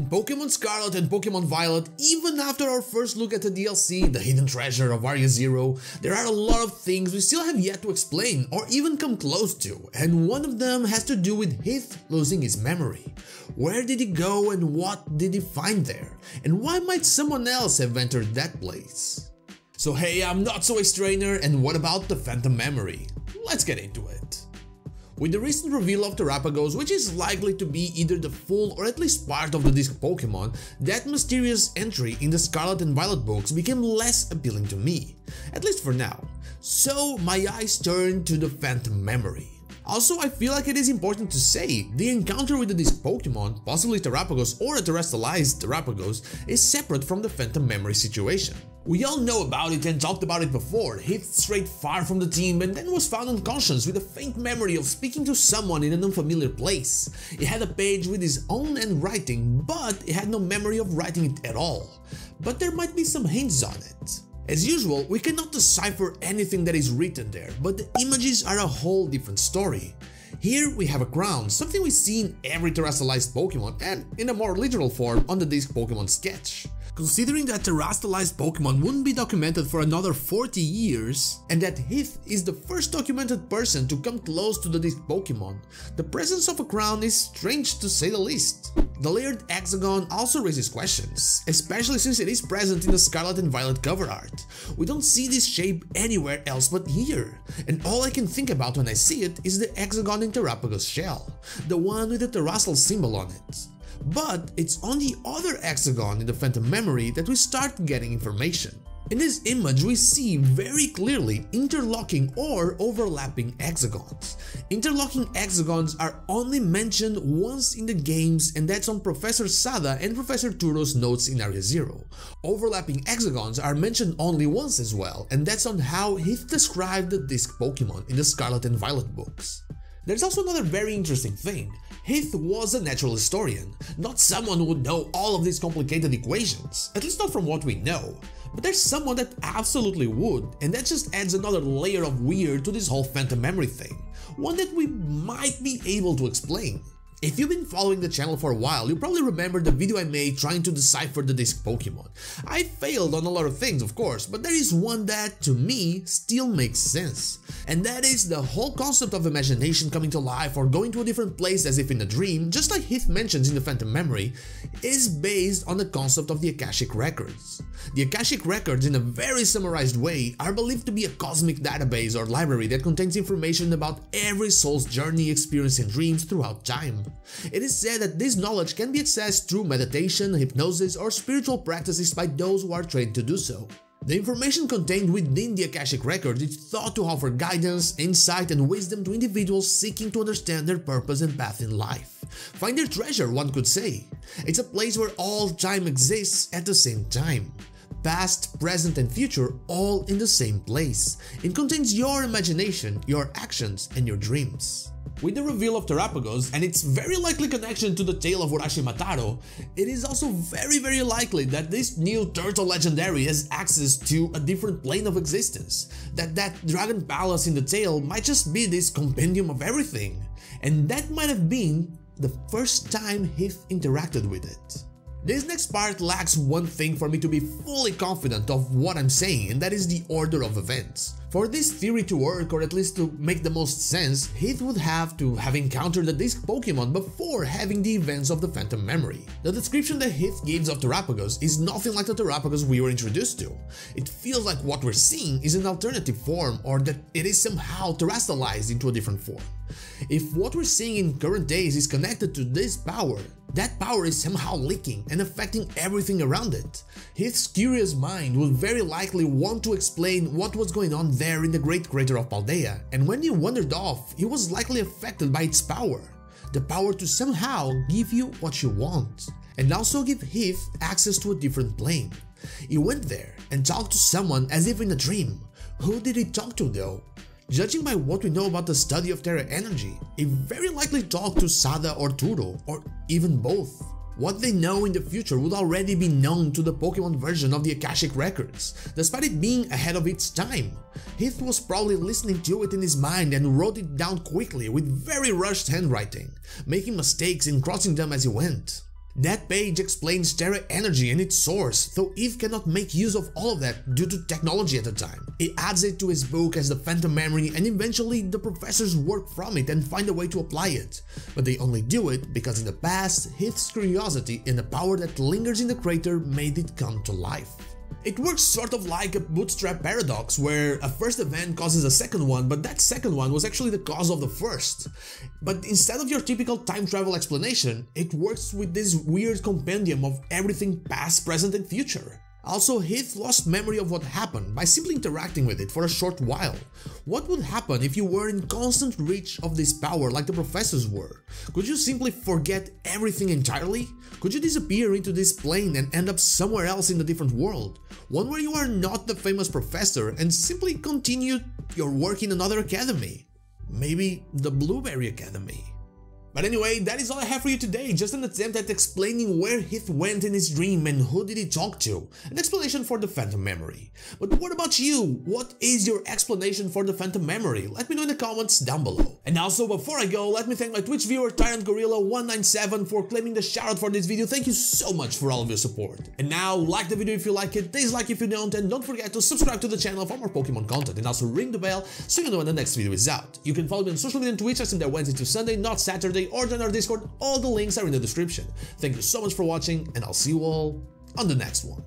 Pokémon Scarlet and Pokémon Violet, even after our first look at the DLC, the hidden treasure of Area Zero, there are a lot of things we still have yet to explain or even come close to, and one of them has to do with Heath losing his memory. Where did he go and what did he find there? And why might someone else have entered that place? So hey, I'm Not So Ace Trainer, and what about the Phantom Memory? Let's get into it. With the recent reveal of Terapagos, which is likely to be either the full or at least part of the Disk Pokémon, that mysterious entry in the Scarlet and Violet books became less appealing to me, at least for now. So my eyes turned to the Phantom Memory. Also, I feel like it is important to say, the encounter with the Disk Pokémon, possibly Terapagos or a terrestrialized Terapagos, is separate from the Phantom Memory situation. We all know about it and talked about it before. Heath strayed far from the team and then was found unconscious with a faint memory of speaking to someone in an unfamiliar place. He had a page with his own handwriting, but he had no memory of writing it at all. But there might be some hints on it. As usual, we cannot decipher anything that is written there, but the images are a whole different story. Here we have a crown, something we see in every terrestrialized Pokemon and in a more literal form on the Disk Pokemon sketch. Considering that terrestrialized Pokemon wouldn't be documented for another 40 years, and that Heath is the first documented person to come close to the Disk Pokemon, the presence of a crown is strange to say the least. The layered hexagon also raises questions, especially since it is present in the Scarlet and Violet cover art. We don't see this shape anywhere else but here, and all I can think about when I see it is the hexagon in Terapagos' shell, the one with the terrestrial symbol on it. But it's on the other hexagon in the Phantom Memory that we start getting information. In this image we see very clearly interlocking or overlapping hexagons. Interlocking hexagons are only mentioned once in the games, and that's on Professor Sada and Professor Turo's notes in Area Zero. Overlapping hexagons are mentioned only once as well, and that's on how Heath described the Disk Pokemon in the Scarlet and Violet books. There's also another very interesting thing. Heath was a natural historian, not someone who would know all of these complicated equations, at least not from what we know. But there's someone that absolutely would, and that just adds another layer of weird to this whole Phantom Memory thing, one that we might be able to explain. If you've been following the channel for a while, you probably remember the video I made trying to decipher the Disk Pokemon. I failed on a lot of things, of course, but there is one that, to me, still makes sense. And that is the whole concept of imagination coming to life or going to a different place as if in a dream, just like Heath mentions in the Phantom Memory, is based on the concept of the Akashic Records. The Akashic Records, in a very summarized way, are believed to be a cosmic database or library that contains information about every soul's journey, experience, and dreams throughout time. It is said that this knowledge can be accessed through meditation, hypnosis, or spiritual practices by those who are trained to do so. The information contained within the Akashic Record is thought to offer guidance, insight, and wisdom to individuals seeking to understand their purpose and path in life. Find their treasure, one could say. It's a place where all time exists at the same time. Past, present, and future all in the same place. It contains your imagination, your actions, and your dreams. With the reveal of Terapagos and its very likely connection to the tale of Urashimataro, it is also very likely that this new turtle legendary has access to a different plane of existence, that dragon palace in the tale might just be this compendium of everything, and that might have been the first time Heath interacted with it. This next part lacks one thing for me to be fully confident of what I'm saying, and that is the order of events. For this theory to work, or at least to make the most sense, Heath would have to have encountered the Disk Pokemon before having the events of the Phantom Memory. The description that Heath gives of Terapagos is nothing like the Terapagos we were introduced to. It feels like what we're seeing is an alternative form, or that it is somehow terrestrialized into a different form. If what we're seeing in current days is connected to this power, that power is somehow leaking and affecting everything around it. Heath's curious mind would very likely want to explain what was going on there in the Great Crater of Paldea, and when he wandered off, he was likely affected by its power. The power to somehow give you what you want, and also give Heath access to a different plane. He went there and talked to someone as if in a dream. Who did he talk to though? Judging by what we know about the study of Terra energy, he very likely talked to Sada or Turo, or even both. What they know in the future would already be known to the Pokemon version of the Akashic Records, despite it being ahead of its time. Heath was probably listening to it in his mind and wrote it down quickly with very rushed handwriting, making mistakes and crossing them as he went. That page explains Terra energy and its source, though Eve cannot make use of all of that due to technology at the time. He adds it to his book as the Phantom Memory, and eventually the professors work from it and find a way to apply it. But they only do it because in the past, Heath's curiosity and the power that lingers in the crater made it come to life. It works sort of like a bootstrap paradox, where a first event causes a second one, but that second one was actually the cause of the first. But instead of your typical time travel explanation, it works with this weird compendium of everything past, present and future. Also, Heath lost memory of what happened by simply interacting with it for a short while. What would happen if you were in constant reach of this power like the professors were? Could you simply forget everything entirely? Could you disappear into this plane and end up somewhere else in a different world? One where you are not the famous professor and simply continue your work in another academy? Maybe the Blueberry Academy. But anyway, that is all I have for you today, just an attempt at explaining where Heath went in his dream and who did he talk to, an explanation for the Phantom Memory. But what about you? What is your explanation for the Phantom Memory? Let me know in the comments down below. And also, before I go, let me thank my Twitch viewer Tyrant Gorilla 197 for claiming the shoutout for this video. Thank you so much for all of your support. And now, like the video if you like it, dislike if you don't, and don't forget to subscribe to the channel for more Pokemon content, and also ring the bell so you know when the next video is out. You can follow me on social media and Twitch. I stream there Wednesday to Sunday, not Saturday, or join our Discord. All the links are in the description. Thank you so much for watching, and I'll see you all on the next one.